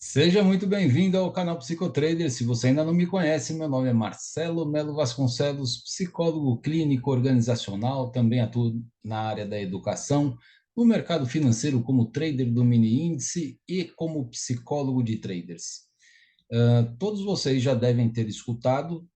Seja muito bem-vindo ao canal Psicotrader. Se você ainda não me conhece, meu nome é Marcelo Melo Vasconcelos, psicólogo clínico organizacional, também atuo na área da educação, no mercado financeiro como trader do mini índice e como psicólogo de traders. Todos vocês já devem ter escutado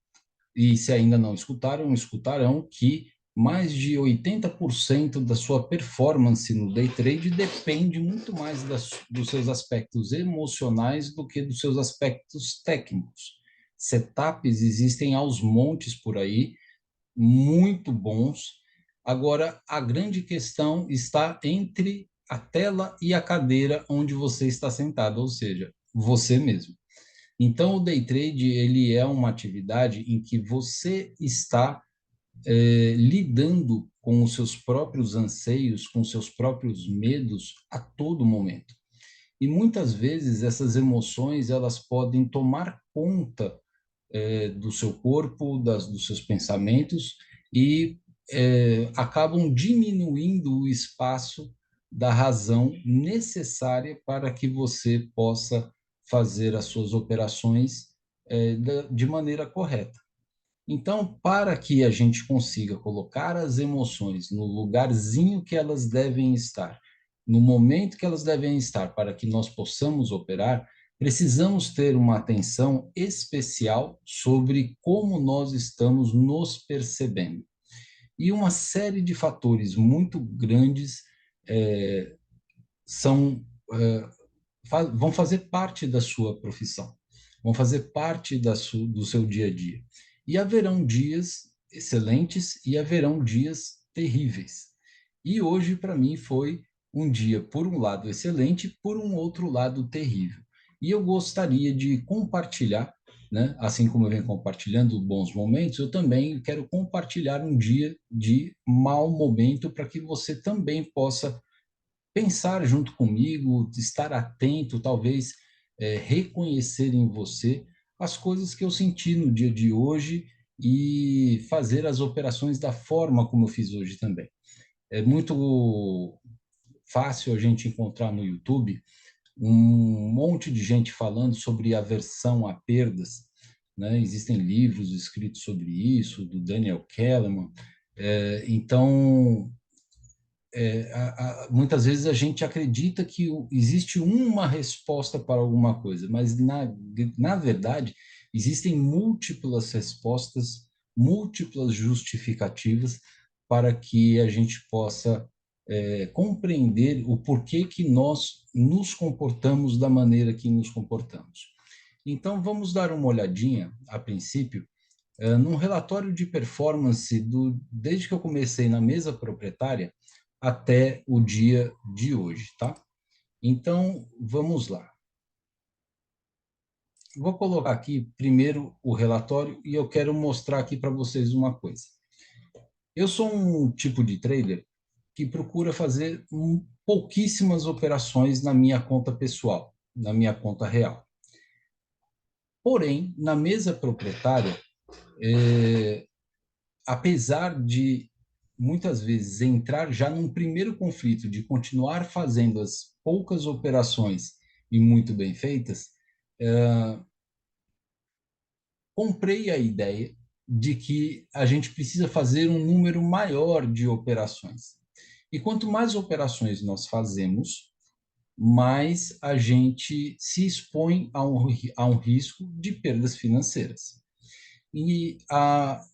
e se ainda não escutaram, escutarão que mais de 80% da sua performance no day trade depende muito mais dos seus aspectos emocionais do que dos seus aspectos técnicos. Setups existem aos montes por aí, muito bons. Agora, a grande questão está entre a tela e a cadeira onde você está sentado, ou seja, você mesmo. Então, o day trade ele é uma atividade em que você está lidando com os seus próprios anseios, com os seus próprios medos a todo momento. E muitas vezes essas emoções elas podem tomar conta do seu corpo, dos seus pensamentos e acabam diminuindo o espaço da razão necessária para que você possa fazer as suas operações de maneira correta. Então, para que a gente consiga colocar as emoções no lugarzinho que elas devem estar, no momento que elas devem estar, para que nós possamos operar, precisamos ter uma atenção especial sobre como nós estamos nos percebendo. E uma série de fatores muito grandes eh, são vão fazer parte da sua profissão, vão fazer parte do seu dia a dia. E haverão dias excelentes e haverão dias terríveis. E hoje, para mim, foi um dia, por um lado, excelente, por um outro lado, terrível. E eu gostaria de compartilhar, né? Assim como eu venho compartilhando bons momentos, eu também quero compartilhar um dia de mau momento para que você também possa pensar junto comigo, estar atento, talvez reconhecer em você as coisas que eu senti no dia de hoje e fazer as operações da forma como eu fiz hoje também. É muito fácil a gente encontrar no YouTube um monte de gente falando sobre aversão a perdas, né? Existem livros escritos sobre isso, do Daniel Kahneman. Então, muitas vezes a gente acredita que existe uma resposta para alguma coisa, mas na verdade existem múltiplas respostas, múltiplas justificativas para que a gente possa compreender o porquê que nós nos comportamos da maneira que nos comportamos. Então, vamos dar uma olhadinha, a princípio, num relatório de performance desde que eu comecei na mesa proprietária até o dia de hoje, tá? Então, vamos lá. Vou colocar aqui primeiro o relatório e eu quero mostrar aqui para vocês uma coisa. Eu sou um tipo de trader que procura fazer pouquíssimas operações na minha conta pessoal, na minha conta real. Porém, na mesa proprietária, apesar de muitas vezes entrar já num primeiro conflito de continuar fazendo as poucas operações e muito bem feitas, comprei a ideia de que a gente precisa fazer um número maior de operações. E quanto mais operações nós fazemos, mais a gente se expõe a um risco de perdas financeiras. E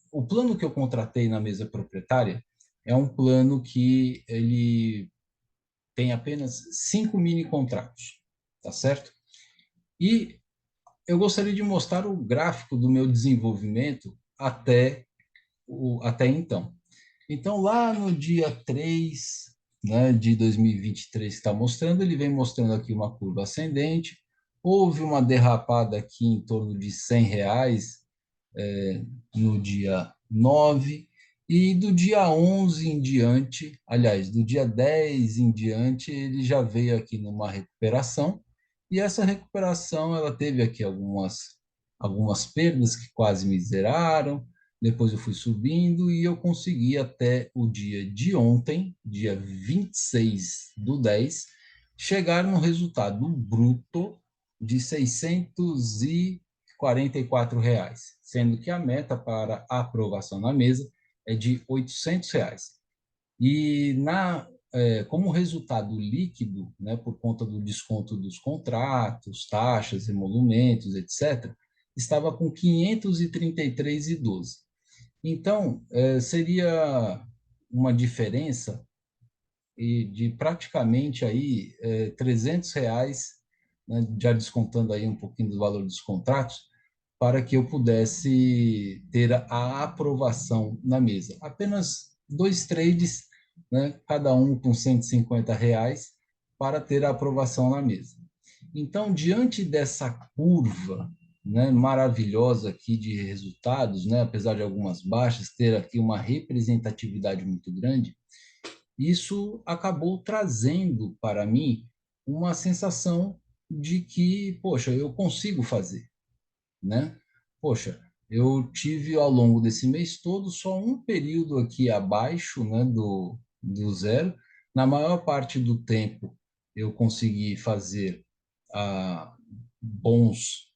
o plano que eu contratei na mesa proprietária é um plano que ele tem apenas 5 mini contratos, tá certo? E eu gostaria de mostrar o gráfico do meu desenvolvimento até então. Então, lá no dia 3, né, de 2023, que está mostrando, ele vem mostrando aqui uma curva ascendente. Houve uma derrapada aqui em torno de R$ 100 no dia 9, e do dia 11 em diante, aliás, do dia 10 em diante, ele já veio aqui numa recuperação, e essa recuperação ela teve aqui algumas perdas que quase me zeraram, depois eu fui subindo e eu consegui até o dia de ontem, dia 26 do 10, chegar no resultado bruto, de R$ 644, sendo que a meta para a aprovação na mesa é de R$ 800. E como resultado líquido, né, por conta do desconto dos contratos, taxas, emolumentos, etc., estava com 533,12. Então, seria uma diferença de praticamente aí R$ 300, né, já descontando aí um pouquinho do valor dos contratos, para que eu pudesse ter a aprovação na mesa. Apenas dois trades, né, cada um com R$ 150, para ter a aprovação na mesa. Então, diante dessa curva, né, maravilhosa aqui de resultados, né, apesar de algumas baixas, ter aqui uma representatividade muito grande, isso acabou trazendo para mim uma sensação de que, poxa, eu consigo fazer, né? Poxa, eu tive ao longo desse mês todo só um período aqui abaixo, né, do zero. Na maior parte do tempo eu consegui fazer ah, bons,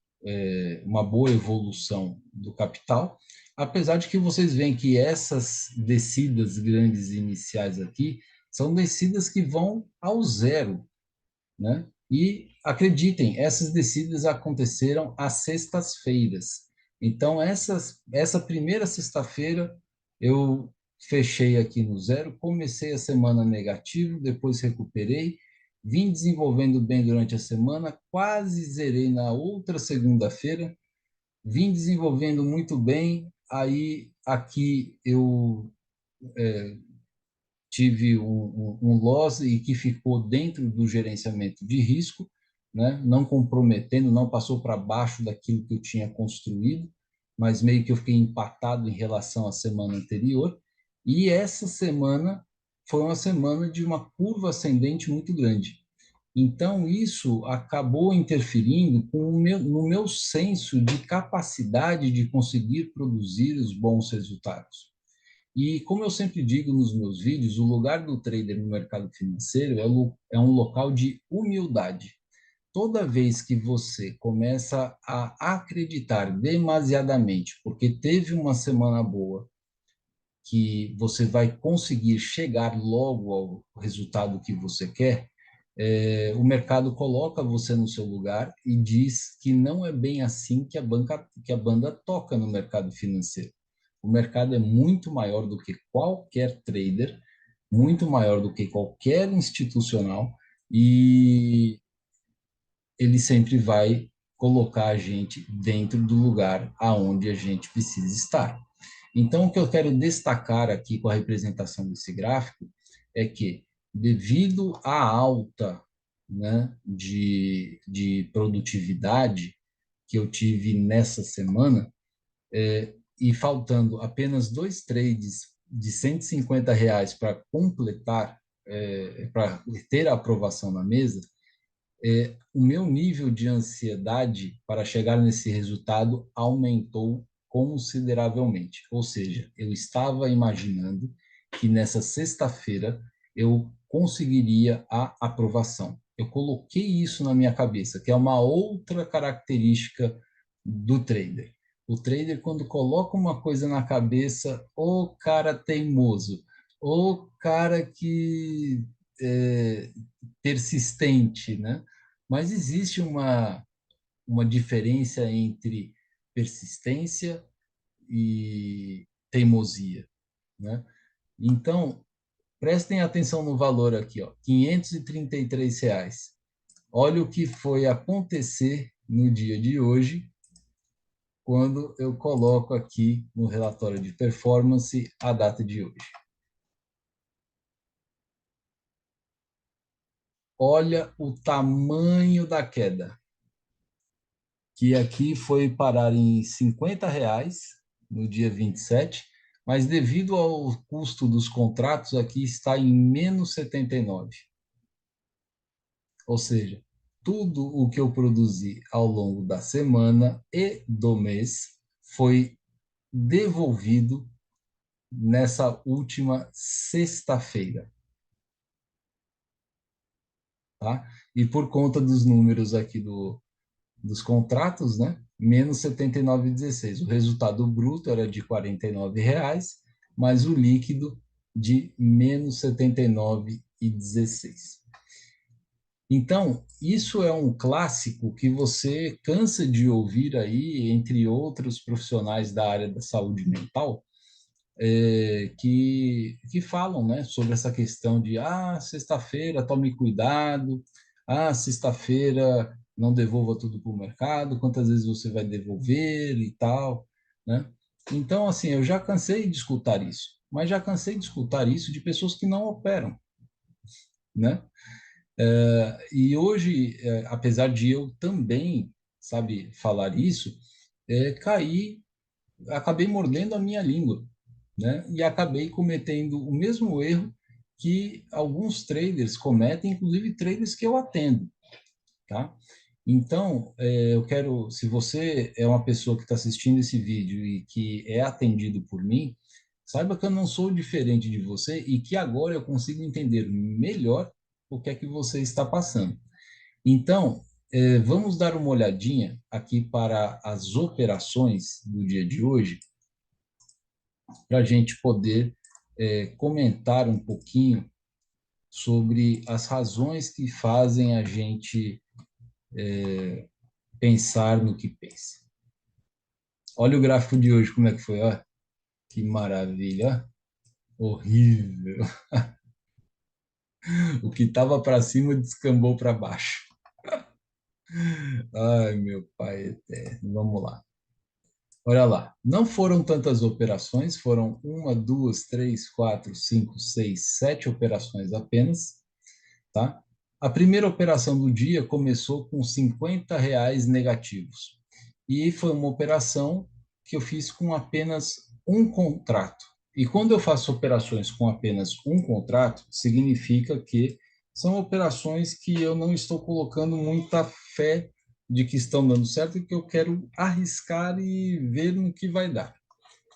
uma boa evolução do capital, apesar de que vocês veem que essas descidas grandes iniciais aqui são descidas que vão ao zero, né? E acreditem, essas descidas aconteceram às sextas-feiras. Então, essa primeira sexta-feira eu fechei aqui no zero, comecei a semana negativo, depois recuperei, vim desenvolvendo bem durante a semana, quase zerei na outra segunda-feira, vim desenvolvendo muito bem, aí aqui eu tive um loss e que ficou dentro do gerenciamento de risco, né? Não comprometendo, não passou para baixo daquilo que eu tinha construído, mas meio que eu fiquei empatado em relação à semana anterior. E essa semana foi uma semana de uma curva ascendente muito grande. Então, isso acabou interferindo no meu senso de capacidade de conseguir produzir os bons resultados. E como eu sempre digo nos meus vídeos, o lugar do trader no mercado financeiro é um local de humildade. Toda vez que você começa a acreditar demasiadamente, porque teve uma semana boa, que você vai conseguir chegar logo ao resultado que você quer, o mercado coloca você no seu lugar e diz que não é bem assim que a banda toca no mercado financeiro. O mercado é muito maior do que qualquer trader, muito maior do que qualquer institucional, e ele sempre vai colocar a gente dentro do lugar aonde a gente precisa estar. Então, o que eu quero destacar aqui com a representação desse gráfico é que, devido à alta, né, de produtividade que eu tive nessa semana, e faltando apenas dois trades de R$ 150 para completar, para ter a aprovação na mesa, o meu nível de ansiedade para chegar nesse resultado aumentou consideravelmente. Ou seja, eu estava imaginando que nessa sexta-feira eu conseguiria a aprovação. Eu coloquei isso na minha cabeça, que é uma outra característica do trader. O trader, quando coloca uma coisa na cabeça, o cara teimoso, o cara que é persistente, né? Mas existe uma diferença entre persistência e teimosia, né? Então, prestem atenção no valor aqui, ó, R$ 533. Olha o que foi acontecer no dia de hoje, quando eu coloco aqui no relatório de performance a data de hoje. Olha o tamanho da queda, que aqui foi parar em R$ 50 no dia 27, mas devido ao custo dos contratos, aqui está em menos 79. Ou seja, tudo o que eu produzi ao longo da semana e do mês foi devolvido nessa última sexta-feira, tá? E por conta dos números aqui dos contratos, né? Menos 79,16. O resultado bruto era de R$ 49, mas o líquido de menos 79,16. Então, isso é um clássico que você cansa de ouvir aí, entre outros profissionais da área da saúde mental, que falam, né, sobre essa questão de sexta-feira tome cuidado, sexta-feira não devolva tudo para o mercado, quantas vezes você vai devolver e tal, né? Então, assim, eu já cansei de escutar isso, mas já cansei de escutar isso de pessoas que não operam, né? E hoje, apesar de eu também, sabe, falar isso, caí, acabei mordendo a minha língua, né? E acabei cometendo o mesmo erro que alguns traders cometem, inclusive traders que eu atendo, tá? Então, eu quero, se você é uma pessoa que está assistindo esse vídeo e que é atendido por mim, saiba que eu não sou diferente de você e que agora eu consigo entender melhor o que é que você está passando. Então, vamos dar uma olhadinha aqui para as operações do dia de hoje, para a gente poder comentar um pouquinho sobre as razões que fazem a gente pensar no que pensa. Olha o gráfico de hoje, como é que foi, ó. Que maravilha, ó. Horrível. O que estava para cima descambou para baixo. Ai, meu pai eterno. Vamos lá. Olha lá, não foram tantas operações, foram uma, duas, três, quatro, cinco, seis, sete operações apenas, tá? A primeira operação do dia começou com R$ 50 negativos. E foi uma operação que eu fiz com apenas um contrato. E quando eu faço operações com apenas um contrato, significa que são operações que eu não estou colocando muita fé de que estão dando certo e que eu quero arriscar e ver no que vai dar.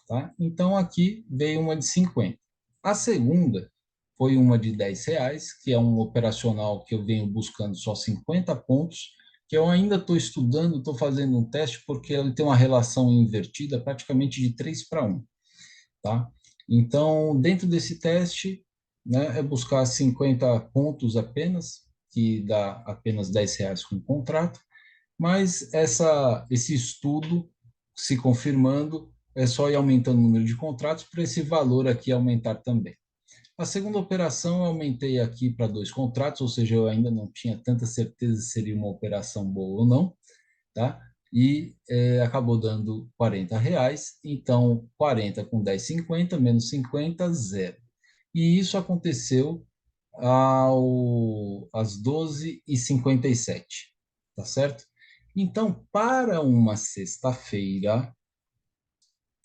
Tá? Então, aqui veio uma de 50. A segunda foi uma de R$ 10, que é um operacional que eu venho buscando só 50 pontos, que eu ainda estou estudando, estou fazendo um teste, porque ele tem uma relação invertida praticamente de 3 para 1. Tá? Então, dentro desse teste, né, é buscar 50 pontos apenas, que dá apenas R$ 10 com o contrato, mas esse estudo, se confirmando, é só ir aumentando o número de contratos para esse valor aqui aumentar também. A segunda operação eu aumentei aqui para 2 contratos, ou seja, eu ainda não tinha tanta certeza se seria uma operação boa ou não, tá? E acabou dando R$ 40, então 40 com 10, 50, menos 50, zero. E isso aconteceu às 12h57, tá certo? Então, para uma sexta-feira,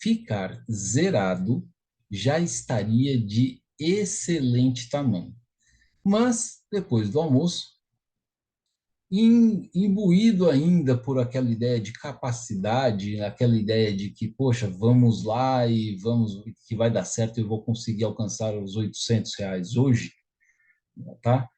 ficar zerado já estaria de excelente tamanho. Mas, depois do almoço, imbuído ainda por aquela ideia de capacidade, aquela ideia de que, poxa, vamos lá e vamos, que vai dar certo, eu vou conseguir alcançar os R$ 800 hoje, tá?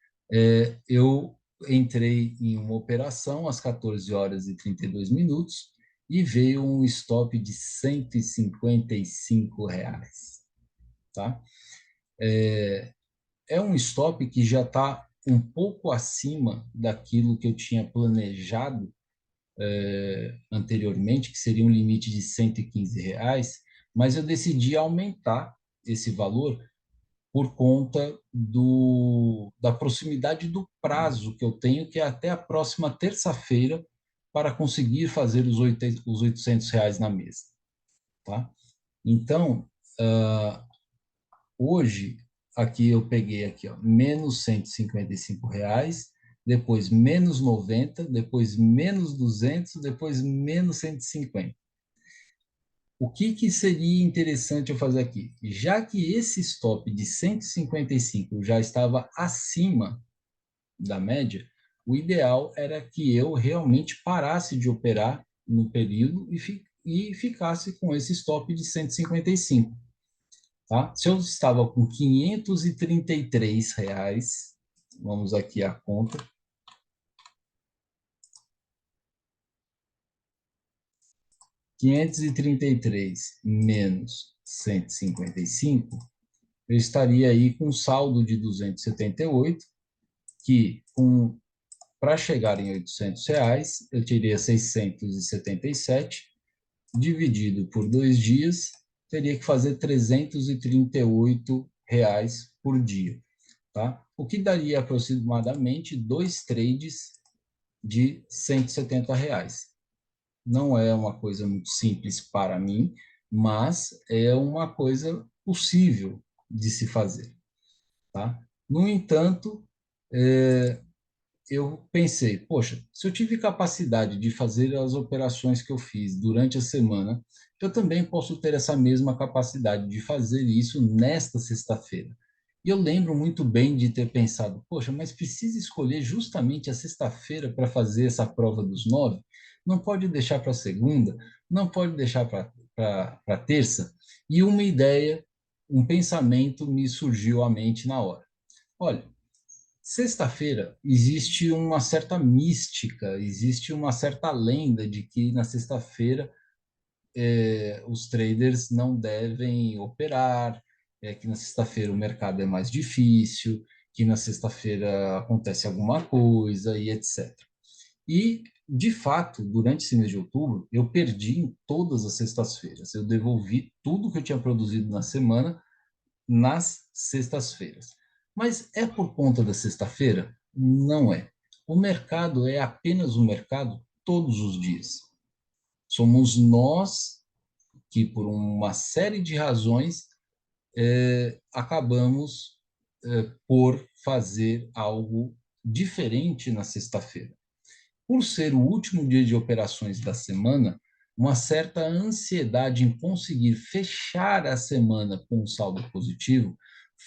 Eu entrei em uma operação às 14 horas e 32 minutos e veio um stop de R$ 155, tá? É um stop que já está um pouco acima daquilo que eu tinha planejado anteriormente, que seria um limite de R$ 115, mas eu decidi aumentar esse valor por conta da proximidade do prazo que eu tenho, que é até a próxima terça-feira, para conseguir fazer os R$ 800 na mesa. Tá? Então, hoje, aqui eu peguei aqui, ó, menos R$ 155, depois menos 90, depois menos 200, depois menos 150. O que seria interessante eu fazer aqui? Já que esse stop de 155 já estava acima da média, o ideal era que eu realmente parasse de operar no período e ficasse com esse stop de 155. Tá? Se eu estava com R$ 533, vamos aqui a conta, 533 menos 155, eu estaria aí com um saldo de 278, que para chegar em R$ 800, eu teria 677, dividido por 2 dias, teria que fazer R$ 338 por dia, tá? O que daria aproximadamente 2 trades de R$ 170. Não é uma coisa muito simples para mim, mas é uma coisa possível de se fazer, tá? No entanto, eu pensei, poxa, se eu tive capacidade de fazer as operações que eu fiz durante a semana, eu também posso ter essa mesma capacidade de fazer isso nesta sexta-feira. E eu lembro muito bem de ter pensado, poxa, mas precisa escolher justamente a sexta-feira para fazer essa prova dos 9? Não pode deixar para segunda, não pode deixar para terça? E uma ideia, um pensamento me surgiu à mente na hora. Olha, sexta-feira existe uma certa mística, existe uma certa lenda de que na sexta-feira os traders não devem operar, que na sexta-feira o mercado é mais difícil, que na sexta-feira acontece alguma coisa e etc. E, de fato, durante esse mês de outubro, eu perdi em todas as sextas-feiras. Eu devolvi tudo que eu tinha produzido na semana nas sextas-feiras. Mas é por conta da sexta-feira? Não é. O mercado é apenas um mercado todos os dias. Somos nós que, por uma série de razões, acabamos por fazer algo diferente na sexta-feira. Por ser o último dia de operações da semana, uma certa ansiedade em conseguir fechar a semana com um saldo positivo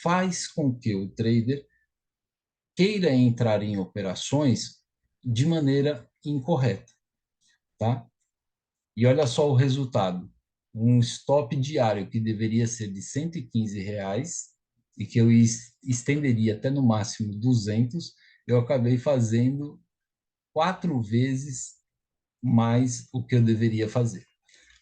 faz com que o trader queira entrar em operações de maneira incorreta, tá? E olha só o resultado. Um stop diário que deveria ser de R$ 115 e que eu estenderia até no máximo 200, eu acabei fazendo 4 vezes mais o que eu deveria fazer.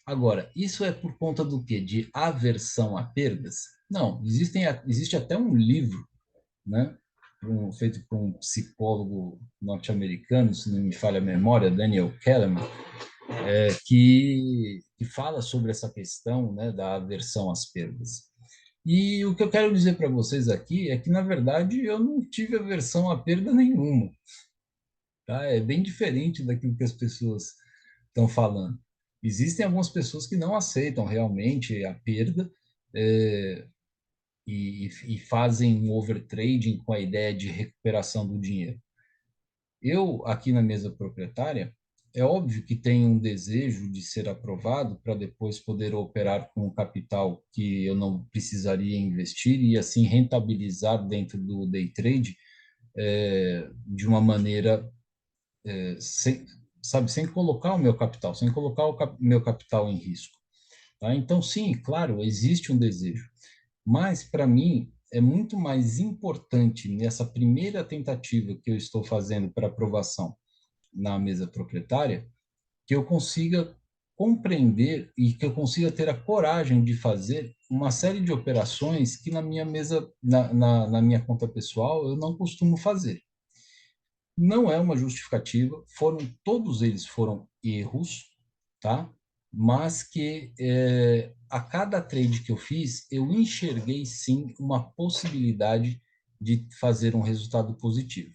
Agora, isso é por conta do quê? De aversão a perdas? Não, existe até um livro, né, feito por um psicólogo norte-americano, se não me falha a memória, Daniel Kahneman, que fala sobre essa questão, né, da aversão às perdas. E o que eu quero dizer para vocês aqui é que, na verdade, eu não tive aversão a perda nenhuma, tá? É bem diferente daquilo que as pessoas estão falando. Existem algumas pessoas que não aceitam realmente a perda, é, e fazem um overtrading com a ideia de recuperação do dinheiro. Eu, aqui na mesa proprietária, é óbvio que tenho um desejo de ser aprovado para depois poder operar com o capital que eu não precisaria investir e assim rentabilizar dentro do day trade de uma maneira sem, sabe, sem colocar o meu capital, sem colocar meu capital em risco. Tá? Então, sim, claro, existe um desejo, mas para mim é muito mais importante nessa primeira tentativa que eu estou fazendo para aprovação na mesa proprietária, que eu consiga compreender e que eu consiga ter a coragem de fazer uma série de operações que na minha mesa, na minha conta pessoal, eu não costumo fazer. Não é uma justificativa, todos eles foram erros, tá? Mas que a cada trade que eu fiz, eu enxerguei sim uma possibilidade de fazer um resultado positivo.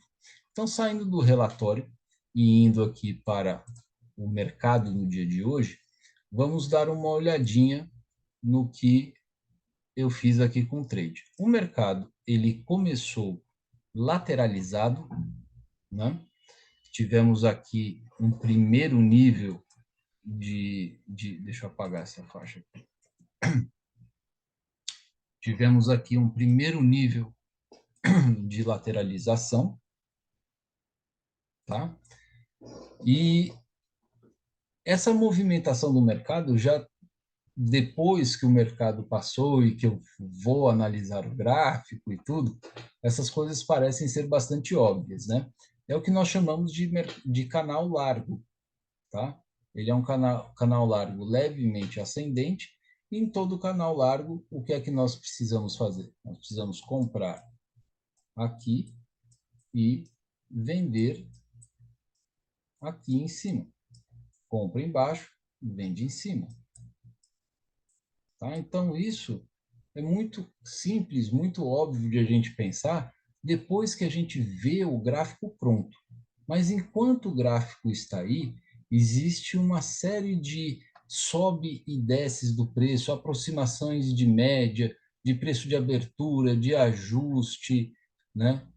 Então, saindo do relatório e indo aqui para o mercado no dia de hoje, vamos dar uma olhadinha no que eu fiz aqui com o trade. O mercado, ele começou lateralizado, né? Tivemos aqui um primeiro nível deixa eu apagar essa faixa aqui. Tivemos aqui um primeiro nível de lateralização, tá? E essa movimentação do mercado já depois que o mercado passou e que eu vou analisar o gráfico e tudo, essas coisas parecem ser bastante óbvias, né? É o que nós chamamos de canal largo, tá? ele é um canal largo levemente ascendente. E em todo canal largo, o que é que nós precisamos fazer? Nós precisamos comprar aqui e vender aqui em cima. Compra embaixo, vende em cima. Tá? Então, isso é muito simples, muito óbvio de a gente pensar depois que a gente vê o gráfico pronto. Mas enquanto o gráfico está aí, existe uma série de sobe e desces do preço, aproximações de média, de preço de abertura, de ajuste, né?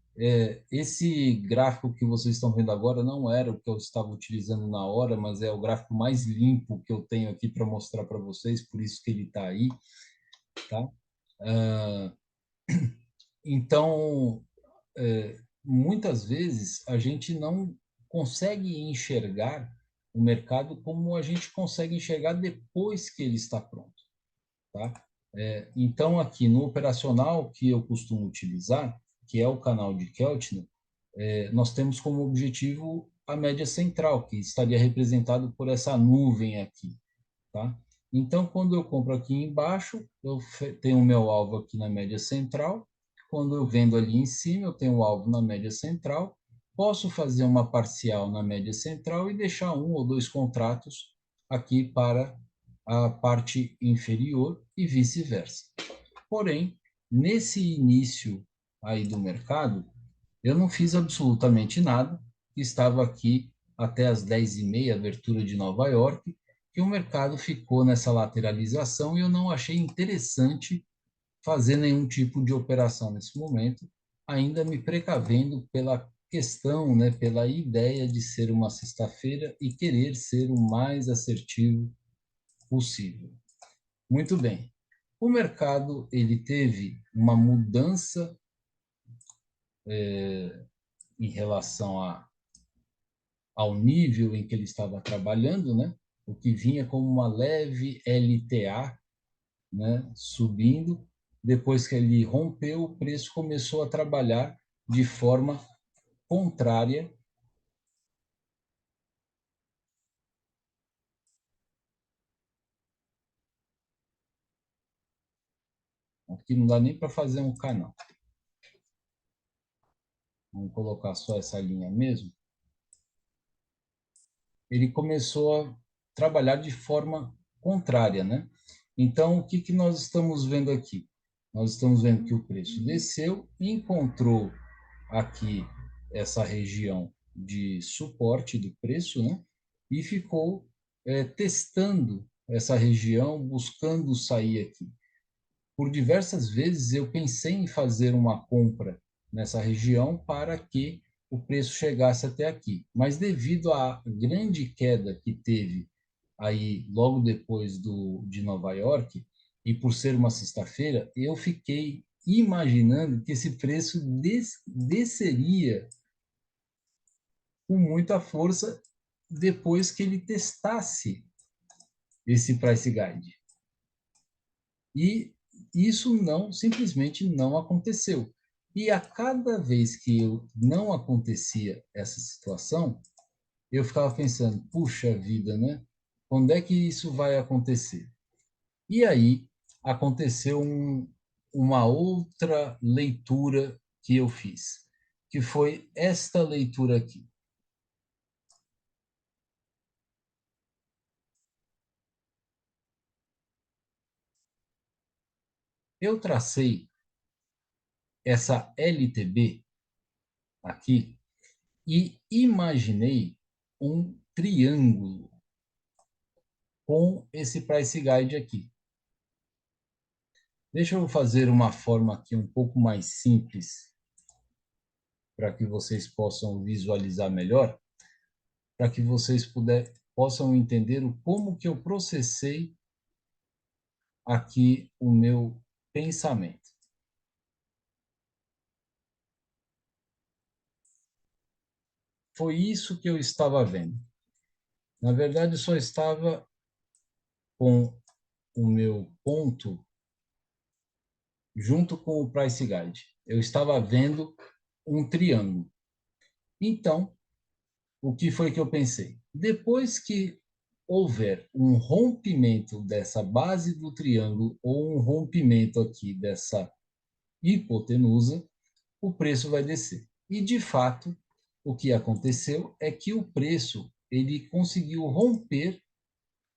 Esse gráfico que vocês estão vendo agora não era o que eu estava utilizando na hora, mas é o gráfico mais limpo que eu tenho aqui para mostrar para vocês, por isso que ele está aí, tá? Ah, então, muitas vezes a gente não consegue enxergar o mercado como a gente consegue enxergar depois que ele está pronto, tá? Então, aqui no operacional que eu costumo utilizar, que é o canal de Keltner, nós temos como objetivo a média central, que estaria representado por essa nuvem aqui, tá? Então, quando eu compro aqui embaixo, eu tenho o meu alvo aqui na média central. Quando eu vendo ali em cima, eu tenho o alvo na média central. Posso fazer uma parcial na média central e deixar um ou dois contratos aqui para a parte inferior e vice-versa. Porém, nesse início aí do mercado, eu não fiz absolutamente nada. Estava aqui até as 10h30, abertura de Nova York, que o mercado ficou nessa lateralização e eu não achei interessante fazer nenhum tipo de operação nesse momento, ainda me precavendo pela questão, né, pela ideia de ser uma sexta-feira e querer ser o mais assertivo possível. Muito bem. O mercado ele teve uma mudança em relação ao nível em que ele estava trabalhando, né? O que vinha como uma leve LTA, né? Subindo. Depois que ele rompeu, o preço começou a trabalhar de forma contrária. Aqui não dá nem para fazer um canal. Vamos colocar só essa linha mesmo. Ele começou a trabalhar de forma contrária, né? Então, o que nós estamos vendo aqui? Nós estamos vendo que o preço desceu, encontrou aqui essa região de suporte do preço, né? E ficou testando essa região, buscando sair aqui. Por diversas vezes eu pensei em fazer uma compra nessa região para que o preço chegasse até aqui, mas devido à grande queda que teve aí logo depois de Nova York, e por ser uma sexta-feira, eu fiquei imaginando que esse preço desceria com muita força depois que ele testasse esse price guide. E isso não, simplesmente não aconteceu. E a cada vez que eu não acontecia essa situação, eu ficava pensando, puxa vida, né? Quando é que isso vai acontecer? E aí aconteceu uma outra leitura que eu fiz, que foi esta leitura aqui. Eu tracei essa LTB aqui e imaginei um triângulo com esse price guide aqui. Deixa eu fazer uma forma aqui um pouco mais simples para que vocês possam visualizar melhor, para que vocês possam entender como que eu processei aqui o meu pensamento. Foi isso que eu estava vendo. Na verdade, eu só estava com o meu ponto junto com o price guide. Eu estava vendo um triângulo. Então, o que foi que eu pensei? Depois que houver um rompimento dessa base do triângulo ou um rompimento aqui dessa hipotenusa, o preço vai descer. E, de fato, o que aconteceu é que o preço ele conseguiu romper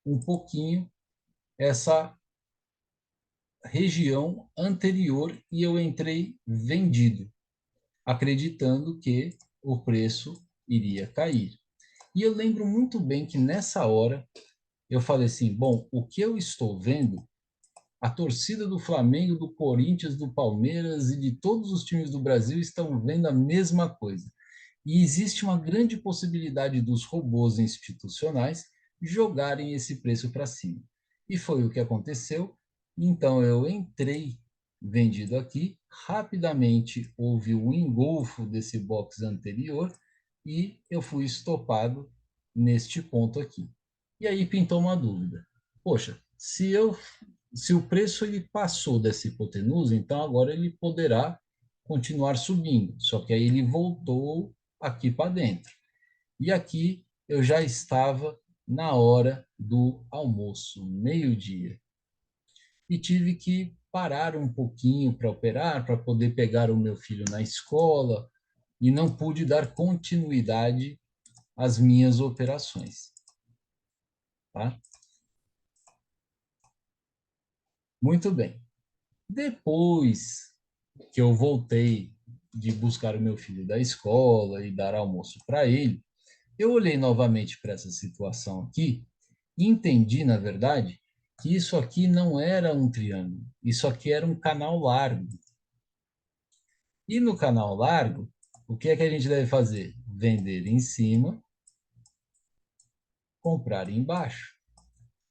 um pouquinho essa região anterior e eu entrei vendido, acreditando que o preço iria cair. E eu lembro muito bem que nessa hora eu falei assim, bom, o que eu estou vendo, a torcida do Flamengo, do Corinthians, do Palmeiras e de todos os times do Brasil estão vendo a mesma coisa. E existe uma grande possibilidade dos robôs institucionais jogarem esse preço para cima. E foi o que aconteceu. Então eu entrei vendido aqui, rapidamente houve um engolfo desse box anterior e eu fui estopado neste ponto aqui. E aí pintou uma dúvida. Poxa, se o preço ele passou dessa hipotenusa, então agora ele poderá continuar subindo. Só que aí ele voltou aqui para dentro. E aqui eu já estava na hora do almoço, meio-dia. E tive que parar um pouquinho para operar, para poder pegar o meu filho na escola, e não pude dar continuidade às minhas operações. Tá? Muito bem. Depois que eu voltei de buscar o meu filho da escola e dar almoço para ele, eu olhei novamente para essa situação aqui e entendi, na verdade, que isso aqui não era um triângulo, isso aqui era um canal largo. E no canal largo, o que é que a gente deve fazer? Vender em cima, comprar embaixo.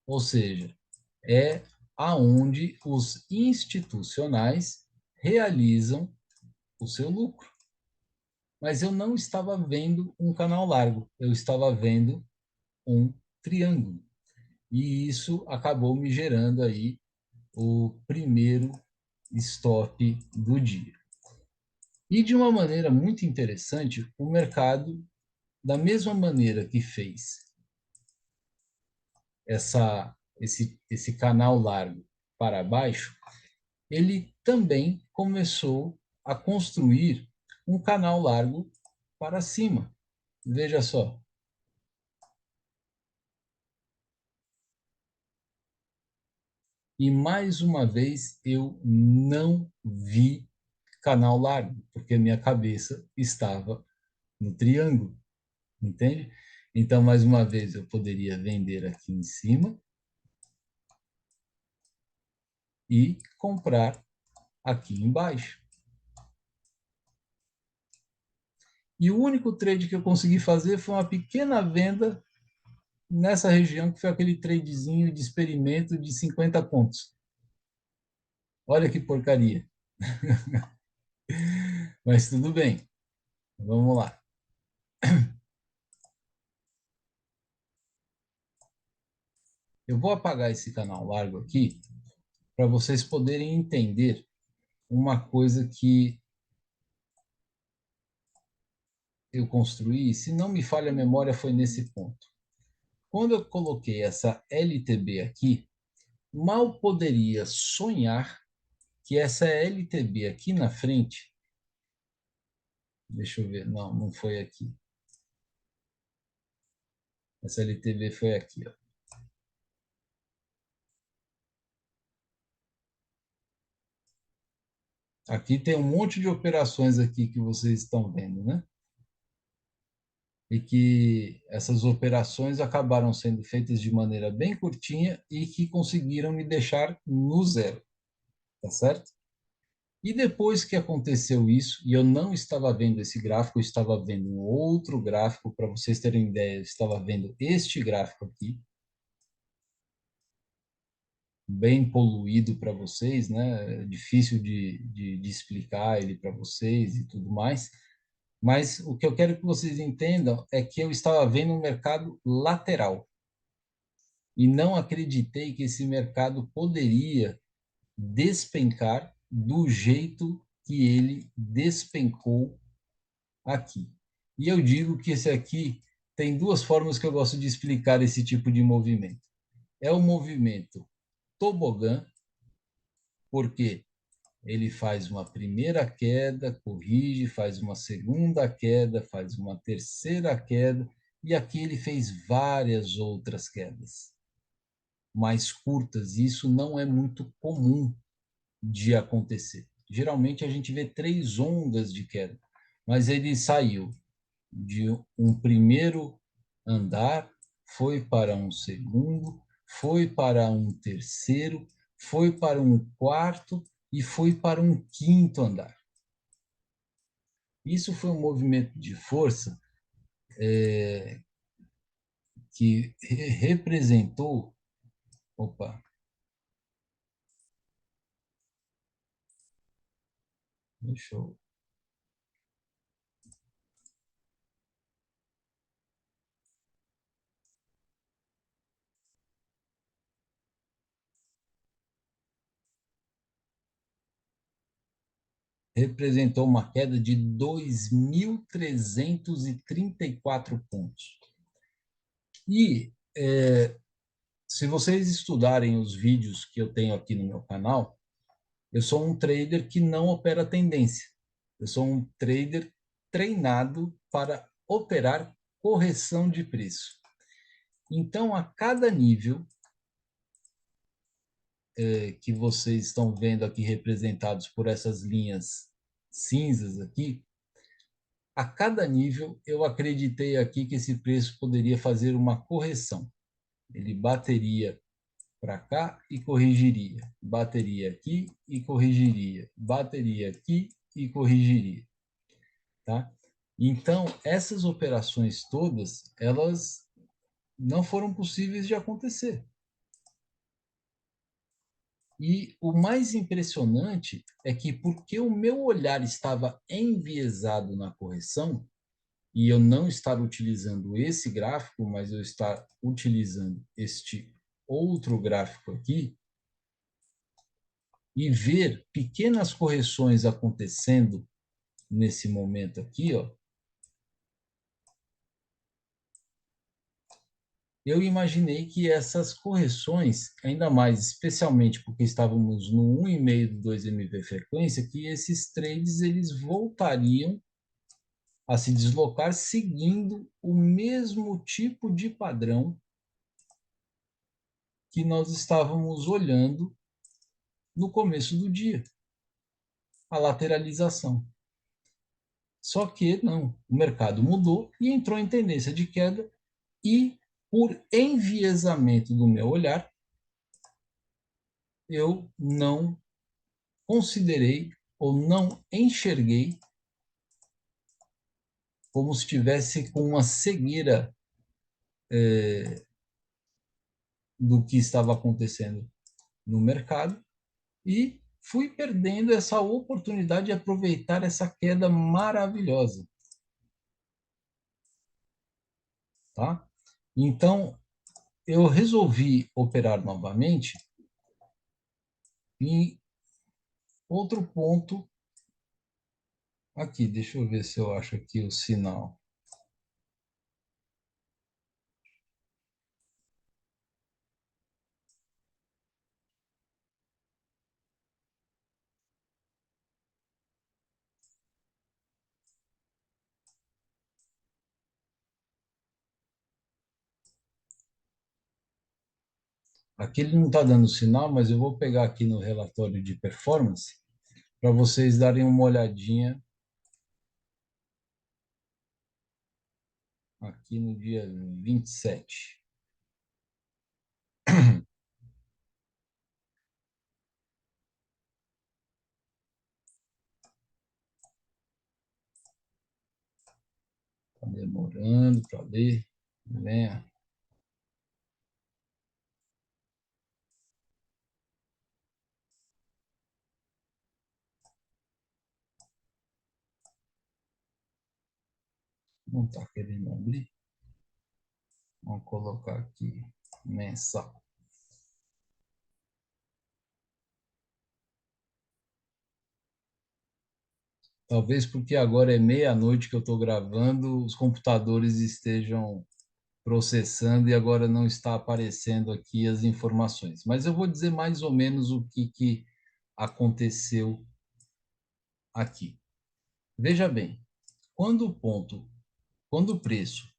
Ou seja, é aonde os institucionais realizam o seu lucro. Mas eu não estava vendo um canal largo, eu estava vendo um triângulo. E isso acabou me gerando aí o primeiro stop do dia. E de uma maneira muito interessante, o mercado, da mesma maneira que fez esse canal largo para baixo, ele também começou a construir um canal largo para cima. Veja só. E mais uma vez eu não vi canal largo, porque minha cabeça estava no triângulo, entende? Então, mais uma vez, eu poderia vender aqui em cima e comprar aqui embaixo. E o único trade que eu consegui fazer foi uma pequena venda nessa região, que foi aquele tradezinho de experimento de 50 pontos. Olha que porcaria. Mas tudo bem. Vamos lá. Eu vou apagar esse canal largo aqui para vocês poderem entender uma coisa que eu construí, se não me falha a memória, foi nesse ponto. Quando eu coloquei essa LTB aqui, mal poderia sonhar que essa LTB aqui na frente, deixa eu ver, não, não foi aqui. Essa LTB foi aqui, ó. Aqui tem um monte de operações aqui que vocês estão vendo, né? E que essas operações acabaram sendo feitas de maneira bem curtinha e que conseguiram me deixar no zero, tá certo? E depois que aconteceu isso, e eu não estava vendo esse gráfico, eu estava vendo um outro gráfico, para vocês terem ideia, eu estava vendo este gráfico aqui, bem poluído para vocês, né? É difícil de explicar ele para vocês e tudo mais, mas o que eu quero que vocês entendam é que eu estava vendo um mercado lateral e não acreditei que esse mercado poderia despencar do jeito que ele despencou aqui. E eu digo que esse aqui tem duas formas que eu gosto de explicar esse tipo de movimento. É o movimento tobogã, porque ele faz uma primeira queda, corrige, faz uma segunda queda, faz uma terceira queda, e aqui ele fez várias outras quedas mais curtas. E isso não é muito comum de acontecer. Geralmente a gente vê 3 ondas de queda, mas ele saiu de um primeiro andar, foi para um segundo, foi para um terceiro, foi para um quarto e foi para um quinto andar. Isso foi um movimento de força que representou. Opa, deixa eu. Representou uma queda de 2.334 pontos. E se vocês estudarem os vídeos que eu tenho aqui no meu canal, eu sou um trader que não opera tendência. Eu sou um trader treinado para operar correção de preço. Então, a cada nível que vocês estão vendo aqui representados por essas linhas cinzas aqui, a cada nível eu acreditei aqui que esse preço poderia fazer uma correção. Ele bateria para cá e corrigiria, bateria aqui e corrigiria, bateria aqui e corrigiria, tá? Então, essas operações todas, elas não foram possíveis de acontecer. E o mais impressionante é que, porque o meu olhar estava enviesado na correção, e eu não estar utilizando esse gráfico, mas eu estar utilizando este outro gráfico aqui, e ver pequenas correções acontecendo nesse momento aqui, ó, eu imaginei que essas correções, ainda mais, especialmente porque estávamos no 1,5 do 2MV frequência, que esses trades eles voltariam a se deslocar seguindo o mesmo tipo de padrão que nós estávamos olhando no começo do dia, a lateralização. Só que não, o mercado mudou e entrou em tendência de queda e, por enviesamento do meu olhar, eu não considerei ou não enxerguei, como se estivesse com uma cegueira do que estava acontecendo no mercado, e fui perdendo essa oportunidade de aproveitar essa queda maravilhosa, tá? Então, eu resolvi operar novamente. E outro ponto aqui, deixa eu ver se eu acho aqui o sinal. Aqui ele não está dando sinal, mas eu vou pegar aqui no relatório de performance para vocês darem uma olhadinha aqui no dia 27. Está demorando para ler. Venha. Não está querendo abrir. Vamos colocar aqui mensal. Talvez porque agora é meia-noite que eu estou gravando, os computadores estejam processando e agora não está aparecendo aqui as informações. Mas eu vou dizer mais ou menos o que aconteceu aqui. Veja bem, quando o ponto, quando o preço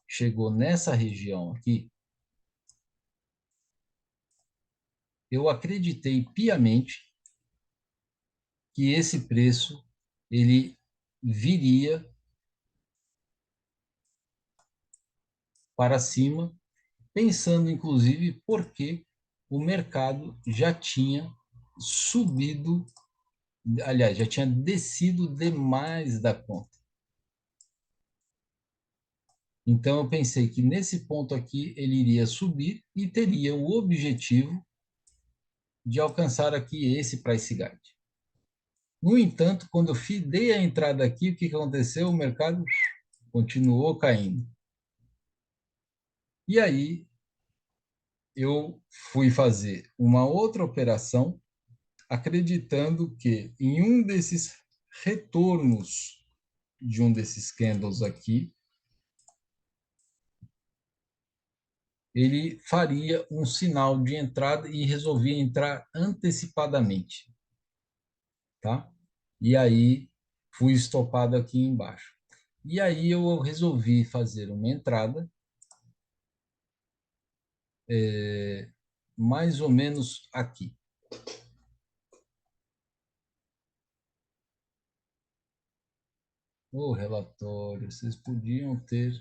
chegou nessa região aqui, eu acreditei piamente que esse preço ele viria para cima, pensando inclusive porque o mercado já tinha subido, aliás, já tinha descido demais da conta. Então eu pensei que nesse ponto aqui ele iria subir e teria o objetivo de alcançar aqui esse price guide. No entanto, quando eu dei a entrada aqui, o que aconteceu? O mercado continuou caindo. E aí eu fui fazer uma outra operação, acreditando que em um desses retornos de um desses candles aqui, ele faria um sinal de entrada e resolvia entrar antecipadamente, tá? E aí fui estopado aqui embaixo. E aí eu resolvi fazer uma entrada mais ou menos aqui. O relatório, vocês podiam ter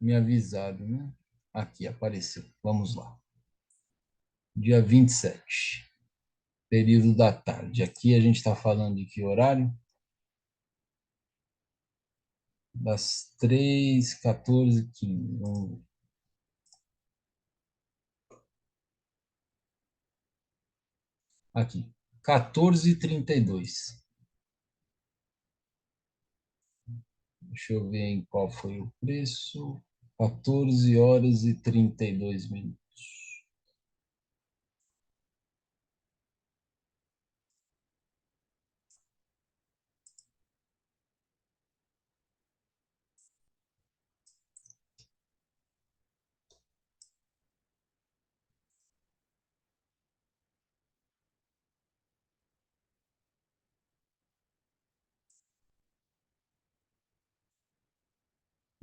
me avisado, né? Aqui apareceu. Vamos lá. Dia 27, período da tarde. Aqui a gente está falando de que horário? Das 3h14h15. Vamos ver. Aqui, 14h32. Deixa eu ver em qual foi o preço. 14h32.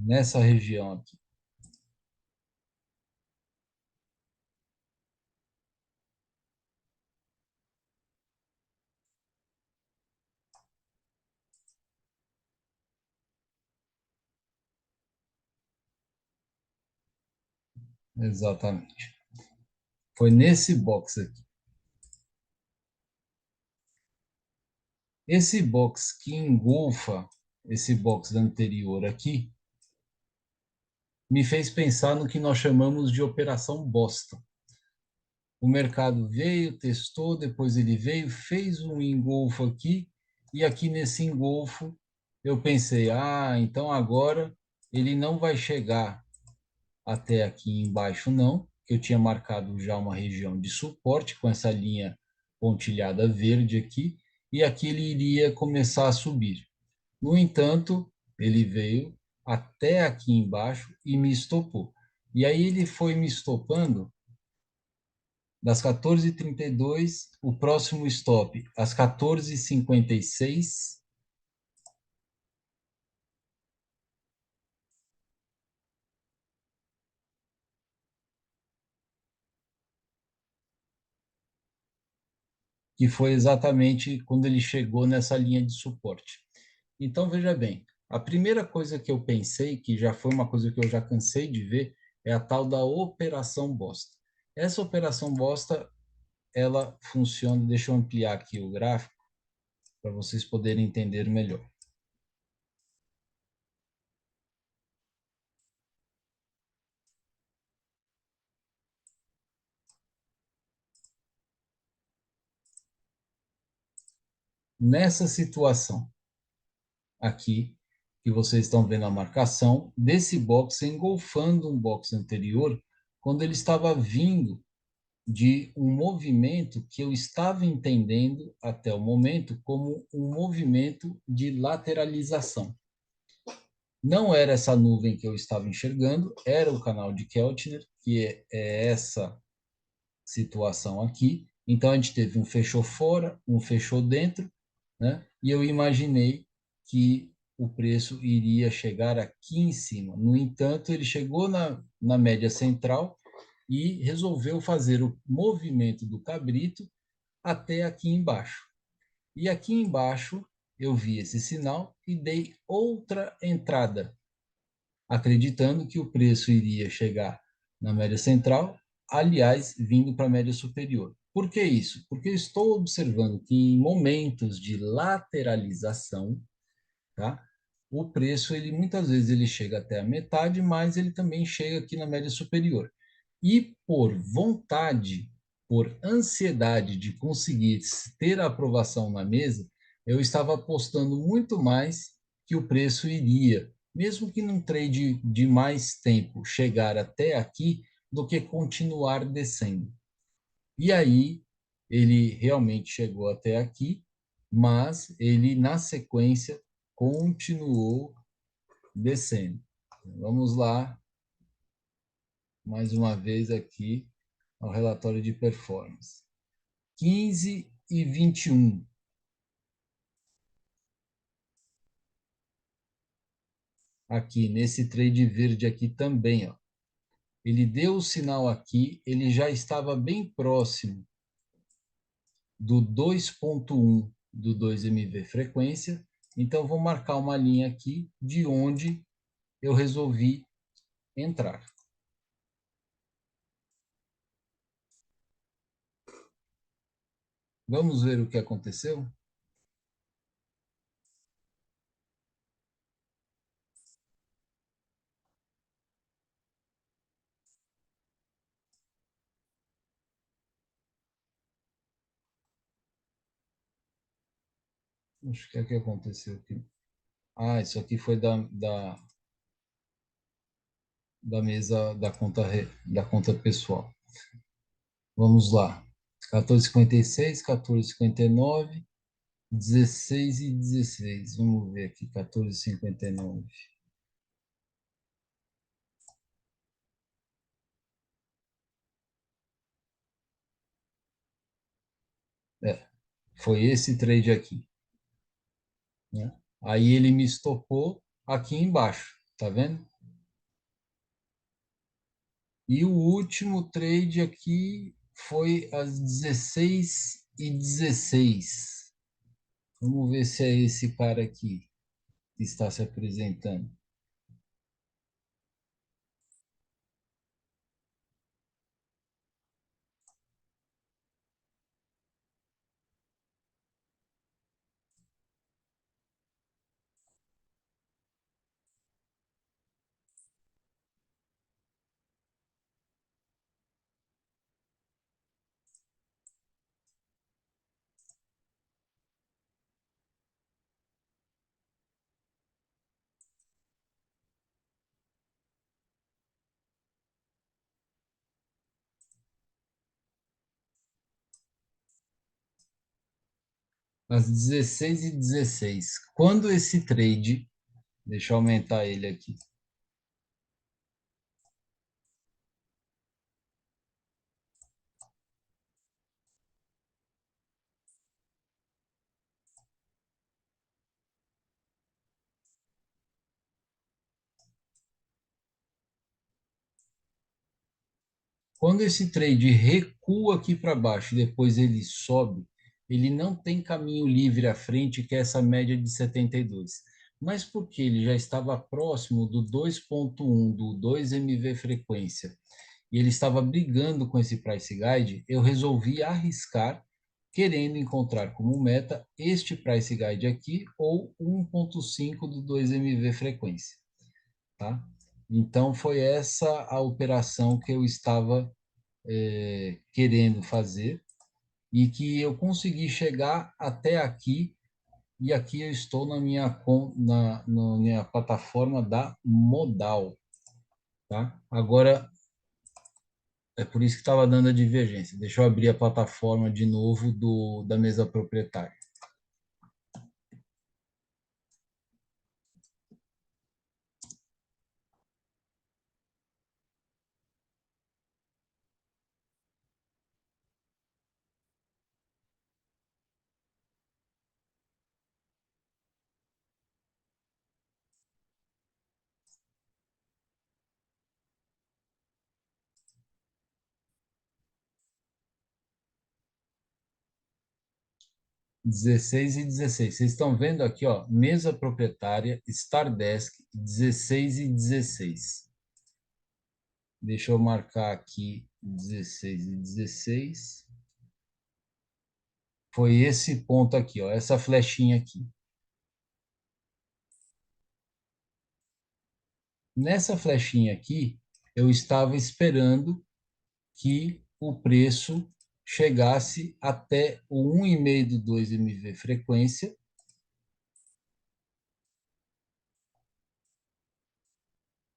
Nessa região aqui. Exatamente. Foi nesse box aqui. Esse box que engolfa esse box anterior aqui me fez pensar no que nós chamamos de operação bosta. O mercado veio, testou, depois ele veio, fez um engolfo aqui, e aqui nesse engolfo eu pensei, então agora ele não vai chegar até aqui embaixo não, que eu tinha marcado já uma região de suporte com essa linha pontilhada verde aqui, e aqui ele iria começar a subir. No entanto, ele veio até aqui embaixo e me estopou. E aí ele foi me estopando das 14h32, o próximo stop às 14h56, que foi exatamente quando ele chegou nessa linha de suporte. Então, veja bem, a primeira coisa que eu pensei, que já foi uma coisa que eu já cansei de ver, é a tal da operação bosta. Essa operação bosta, ela funciona, deixa eu ampliar aqui o gráfico, para vocês poderem entender melhor. Nessa situação aqui, que vocês estão vendo a marcação desse box engolfando um box anterior, quando ele estava vindo de um movimento que eu estava entendendo até o momento como um movimento de lateralização. Não era essa nuvem que eu estava enxergando, era o canal de Keltner, que é essa situação aqui. Então, a gente teve um fechou fora, um fechou dentro, né? E eu imaginei que o preço iria chegar aqui em cima. No entanto, ele chegou na média central e resolveu fazer o movimento do cabrito até aqui embaixo. E aqui embaixo eu vi esse sinal e dei outra entrada, acreditando que o preço iria chegar na média central, aliás, vindo para a média superior. Por que isso? Porque eu estou observando que em momentos de lateralização, tá? O preço, ele muitas vezes ele chega até a metade, mas ele também chega aqui na média superior. E por vontade, por ansiedade de conseguir ter a aprovação na mesa, eu estava apostando muito mais que o preço iria, mesmo que num trade de mais tempo, chegar até aqui, do que continuar descendo. E aí, ele realmente chegou até aqui, mas ele, na sequência, continuou descendo. Vamos lá, mais uma vez aqui, ao relatório de performance. 15 e 21. Aqui, nesse trade verde aqui também, ó. Ele deu o sinal aqui, ele já estava bem próximo do 2.1 do 2MV frequência. Então, vou marcar uma linha aqui de onde eu resolvi entrar. Vamos ver o que aconteceu? Acho que é o que aconteceu aqui. Ah, isso aqui foi da mesa da conta pessoal. Vamos lá. 14,56, 14,59, 16 e 16. Vamos ver aqui, 14,59. É, foi esse trade aqui, né? Aí ele me estopou aqui embaixo, tá vendo? E o último trade aqui foi às 16 e 16. Vamos ver se é esse cara aqui que está se apresentando. Às 16 e 16. Quando esse trade, deixa eu aumentar ele aqui. Quando esse trade recua aqui para baixo e depois ele sobe, ele não tem caminho livre à frente, que é essa média de 72. Mas porque ele já estava próximo do 2.1, do 2MV frequência, e ele estava brigando com esse price guide, eu resolvi arriscar, querendo encontrar como meta este price guide aqui ou 1.5 do 2MV frequência, tá? Então foi essa a operação que eu estava querendo fazer e que eu consegui chegar até aqui, e aqui eu estou na minha plataforma da Modal, tá? Agora, é por isso que estava dando a divergência. Deixa eu abrir a plataforma de novo da mesa proprietária. 16 e 16. Vocês estão vendo aqui, ó, mesa proprietária, Stardesk, 16 e 16. Deixa eu marcar aqui 16 e 16. Foi esse ponto aqui, ó, essa flechinha aqui. Nessa flechinha aqui, eu estava esperando que o preço chegasse até o 1,5 do 2 MV frequência,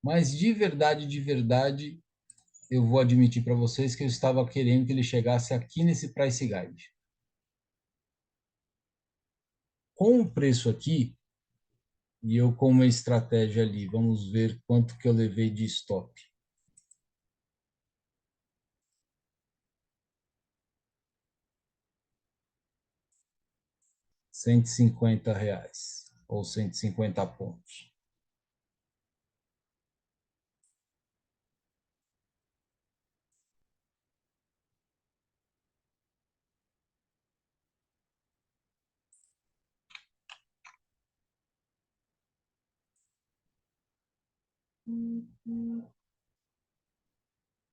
mas de verdade, eu vou admitir para vocês que eu estava querendo que ele chegasse aqui nesse price guide. Com o preço aqui, e eu com uma estratégia ali, vamos ver quanto que eu levei de stop. R$ 150 ou 150 pontos.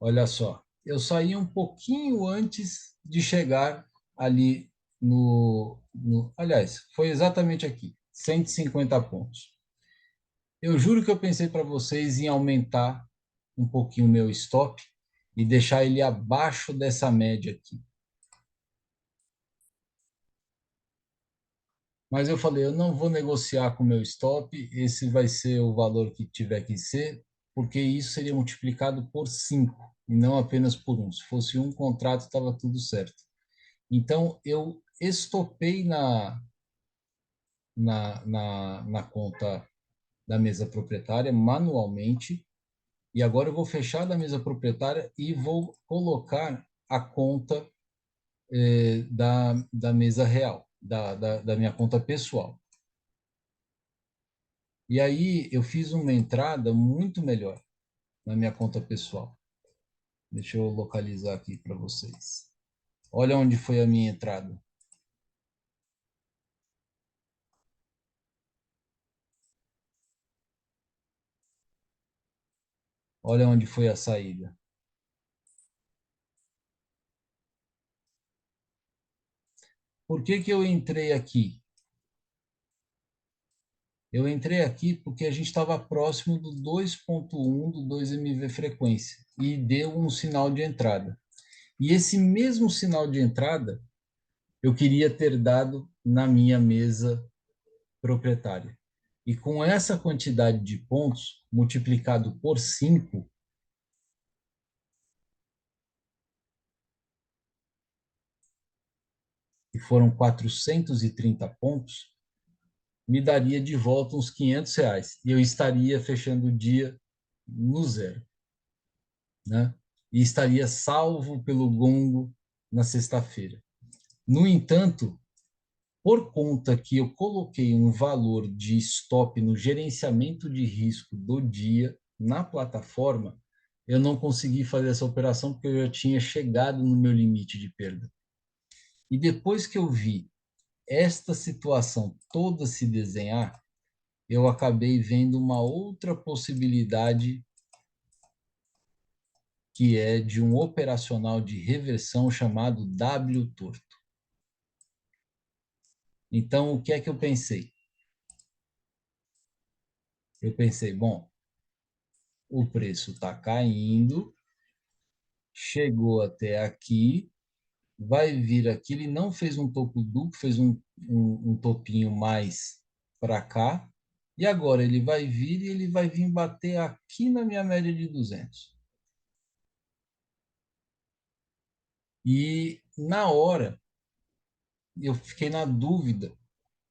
Olha só, eu saí um pouquinho antes de chegar ali aliás, foi exatamente aqui, 150 pontos. Eu juro que eu pensei para vocês em aumentar um pouquinho o meu stop e deixar ele abaixo dessa média aqui. Mas eu falei, eu não vou negociar com o meu stop, esse vai ser o valor que tiver que ser, porque isso seria multiplicado por 5 e não apenas por um. Se fosse um contrato, estava tudo certo. Então, eu estopei na conta da mesa proprietária manualmente, e agora eu vou fechar da mesa proprietária e vou colocar a conta da mesa real, da minha conta pessoal. E aí eu fiz uma entrada muito melhor na minha conta pessoal. Deixa eu localizar aqui para vocês. Olha onde foi a minha entrada. Olha onde foi a saída. Por que que eu entrei aqui? Eu entrei aqui porque a gente estava próximo do 2,1 do 2 MV frequência e deu um sinal de entrada. E esse mesmo sinal de entrada eu queria ter dado na minha mesa proprietária. E com essa quantidade de pontos multiplicado por 5, que foram 430 pontos, me daria de volta uns R$ 500 e eu estaria fechando o dia no zero, né? E estaria salvo pelo gongo na sexta-feira. No entanto, por conta que eu coloquei um valor de stop no gerenciamento de risco do dia na plataforma, eu não consegui fazer essa operação porque eu já tinha chegado no meu limite de perda. E depois que eu vi esta situação toda se desenhar, eu acabei vendo uma outra possibilidade que é de um operacional de reversão chamado W torto. Então, o que é que eu pensei? Eu pensei, bom, o preço está caindo, chegou até aqui, vai vir aqui, ele não fez um topo duplo, fez um topinho mais para cá, e agora ele vai vir e ele vai vir bater aqui na minha média de 200. E na hora, eu fiquei na dúvida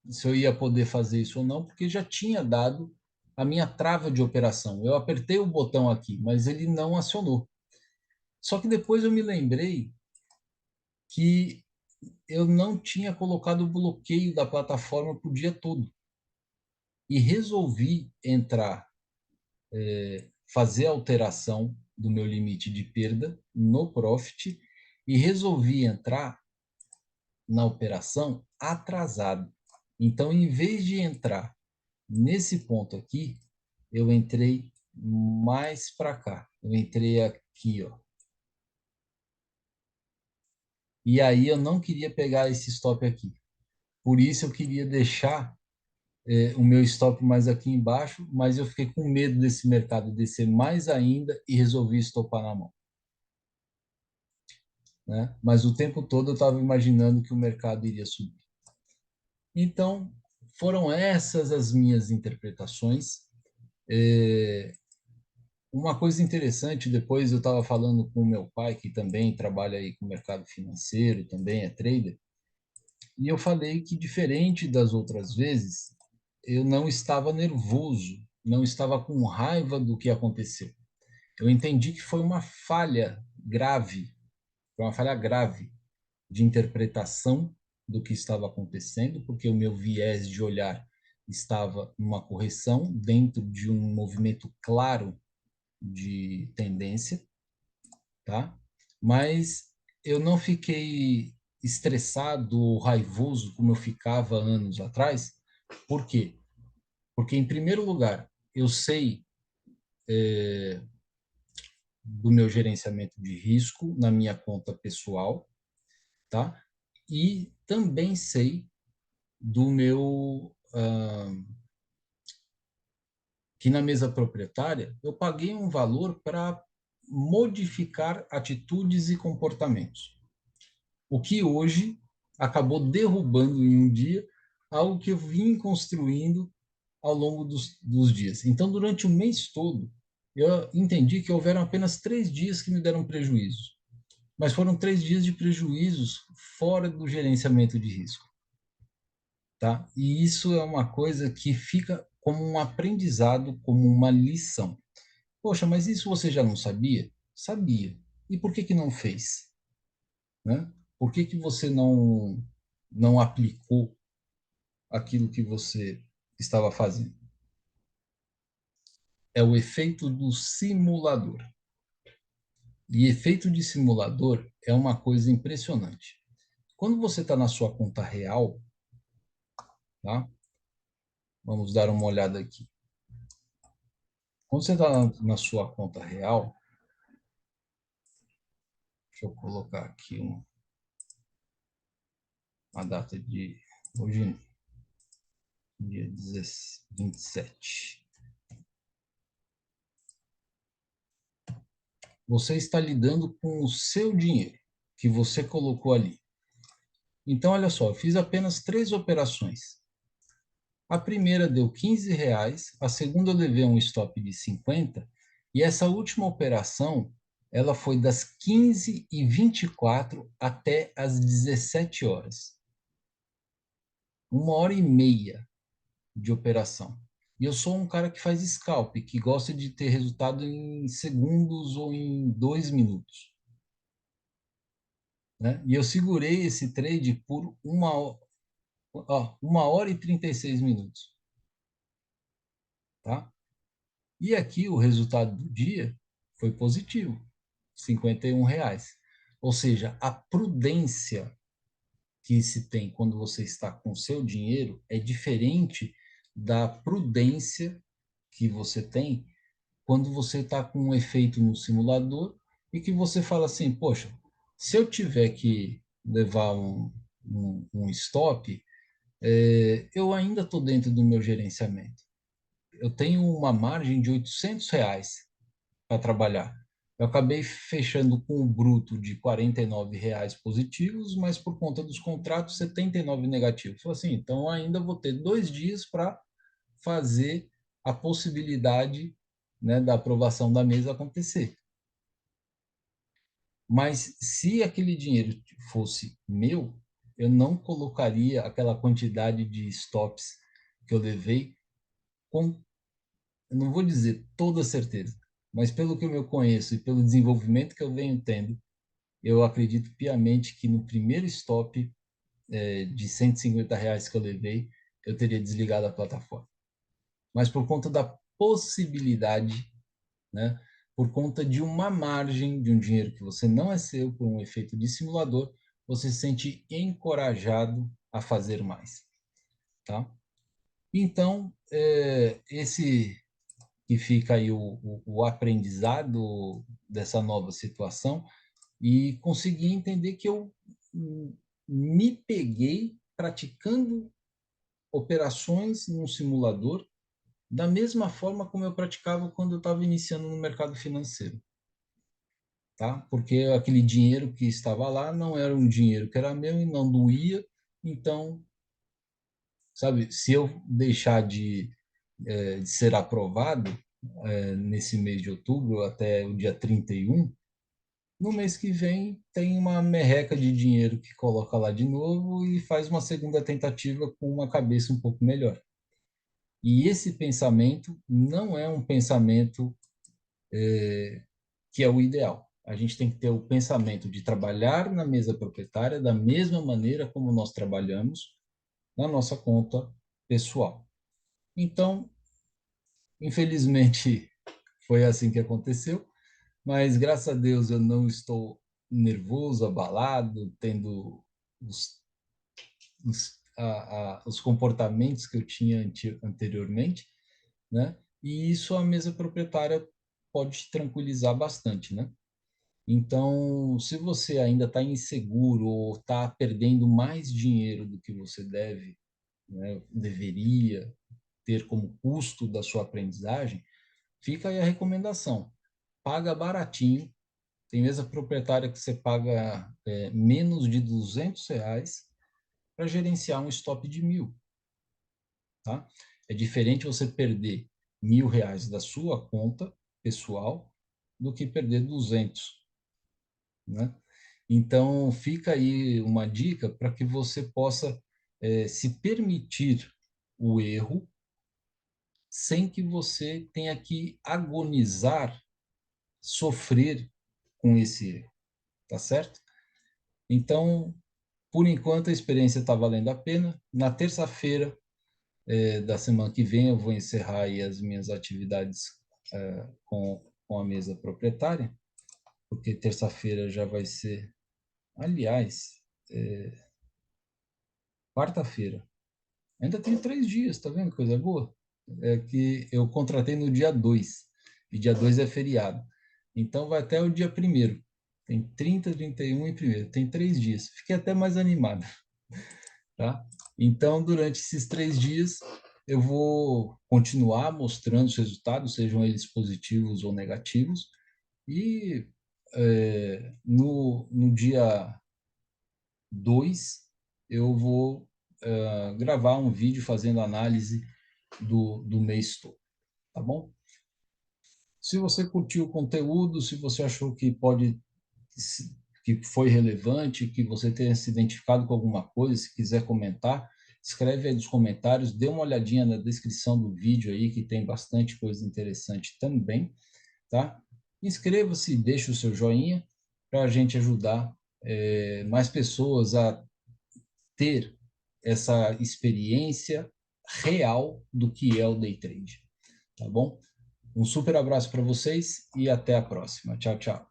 se eu ia poder fazer isso ou não, porque já tinha dado a minha trava de operação. Eu apertei o botão aqui, mas ele não acionou. Só que depois eu me lembrei que eu não tinha colocado o bloqueio da plataforma para o dia todo. E resolvi entrar, fazer a alteração do meu limite de perda no Profit e resolvi entrar na operação atrasado. Então, em vez de entrar nesse ponto aqui, eu entrei mais para cá. Eu entrei aqui, ó. E aí eu não queria pegar esse stop aqui. Por isso eu queria deixar o meu stop mais aqui embaixo, mas eu fiquei com medo desse mercado descer mais ainda e resolvi estopar na mão, né? Mas o tempo todo eu estava imaginando que o mercado iria subir. Então, foram essas as minhas interpretações. Uma coisa interessante, depois eu estava falando com o meu pai, que também trabalha aí com o mercado financeiro, também é trader, e eu falei que, diferente das outras vezes, eu não estava nervoso, não estava com raiva do que aconteceu. Eu entendi que foi uma falha grave de interpretação do que estava acontecendo, porque o meu viés de olhar estava numa correção dentro de um movimento claro de tendência, tá? Mas eu não fiquei estressado ou raivoso como eu ficava anos atrás. Por quê? Porque, em primeiro lugar, eu sei do meu gerenciamento de risco na minha conta pessoal, tá? E também sei do meu que na mesa proprietária eu paguei um valor para modificar atitudes e comportamentos. O que hoje acabou derrubando em um dia algo que eu vim construindo ao longo dos dias. Então, durante o mês todo, eu entendi que houveram apenas 3 dias que me deram prejuízo, mas foram 3 dias de prejuízos fora do gerenciamento de risco, tá? E isso é uma coisa que fica como um aprendizado, como uma lição. Poxa, mas isso você já não sabia? Sabia. E por que que não fez, né? Por que que você não aplicou aquilo que você estava fazendo? É o efeito do simulador. E efeito de simulador é uma coisa impressionante. Quando você está na sua conta real, tá? Vamos dar uma olhada aqui. Quando você está na sua conta real, deixa eu colocar aqui uma data de hoje, dia 27. Você está lidando com o seu dinheiro que você colocou ali. Então, olha só, eu fiz apenas 3 operações. A primeira deu R$ 15, a segunda eu levei um stop de 50, e essa última operação, ela foi das 15h24 até as 17 horas. 1h30 de operação. E eu sou um cara que faz scalp, que gosta de ter resultado em segundos ou em 2 minutos, né? E eu segurei esse trade por 1h e 36 minutos, tá? E aqui o resultado do dia foi positivo, R$ 51. Ou seja, a prudência que se tem quando você está com seu dinheiro é diferente da prudência que você tem quando você está com um efeito no simulador e que você fala assim, poxa, se eu tiver que levar um stop, eu ainda estou dentro do meu gerenciamento. Eu tenho uma margem de R$ 800 para trabalhar. Eu acabei fechando com o bruto de R$ 49 positivos, mas por conta dos contratos, 79 negativos. Falei assim, então ainda vou ter 2 dias para fazer a possibilidade, né, da aprovação da mesa acontecer. Mas se aquele dinheiro fosse meu, eu não colocaria aquela quantidade de stops que eu levei com, eu não vou dizer toda certeza, mas pelo que eu me conheço e pelo desenvolvimento que eu venho tendo, eu acredito piamente que no primeiro stop de R$ 150 que eu levei, eu teria desligado a plataforma. Mas por conta da possibilidade, né, por conta de uma margem de um dinheiro que você não é seu, por um efeito de simulador, você se sente encorajado a fazer mais, tá? Então, esse que fica aí o aprendizado dessa nova situação e consegui entender que eu me peguei praticando operações num simulador da mesma forma como eu praticava quando eu estava iniciando no mercado financeiro, tá? Porque aquele dinheiro que estava lá não era um dinheiro que era meu e não doía, então, sabe, se eu deixar de ser aprovado nesse mês de outubro até o dia 31, no mês que vem tem uma merreca de dinheiro que coloca lá de novo e faz uma segunda tentativa com uma cabeça um pouco melhor. E esse pensamento não é um pensamento que é o ideal. A gente tem que ter o pensamento de trabalhar na mesa proprietária da mesma maneira como nós trabalhamos na nossa conta pessoal. Então, infelizmente, foi assim que aconteceu, mas graças a Deus eu não estou nervoso, abalado, tendo os comportamentos que eu tinha anteriormente, né? E isso a mesa proprietária pode te tranquilizar bastante, né? Então, se você ainda está inseguro ou está perdendo mais dinheiro do que você deve, né, deveria ter como custo da sua aprendizagem, fica aí a recomendação. Paga baratinho. Tem mesa proprietária que você paga menos de R$ 200 para gerenciar um stop de 1.000. Tá? É diferente você perder R$ 1.000 da sua conta pessoal do que perder 200, né? Então, fica aí uma dica para que você possa se permitir o erro sem que você tenha que agonizar, sofrer com esse erro, tá certo? Então, por enquanto, a experiência está valendo a pena. Na terça-feira da semana que vem, eu vou encerrar aí as minhas atividades com a mesa proprietária, porque terça-feira já vai ser, aliás, quarta-feira. Ainda tem 3 dias, tá vendo? Coisa boa. É que eu contratei no dia 2, e dia 2 é feriado. Então vai até o dia 1º. Tem 30, 31 e 1º. Tem 3 dias. Fiquei até mais animado, tá? Então, durante esses 3 dias, eu vou continuar mostrando os resultados, sejam eles positivos ou negativos. E no dia 2, eu vou gravar um vídeo fazendo análise do mês todo, tá bom? Se você curtiu o conteúdo, se você achou que foi relevante, que você tenha se identificado com alguma coisa, se quiser comentar, escreve aí nos comentários, dê uma olhadinha na descrição do vídeo aí, que tem bastante coisa interessante também, tá? Inscreva-se, deixe o seu joinha para a gente ajudar mais pessoas a ter essa experiência real do que é o day trade, tá bom? Um super abraço para vocês e até a próxima. Tchau, tchau.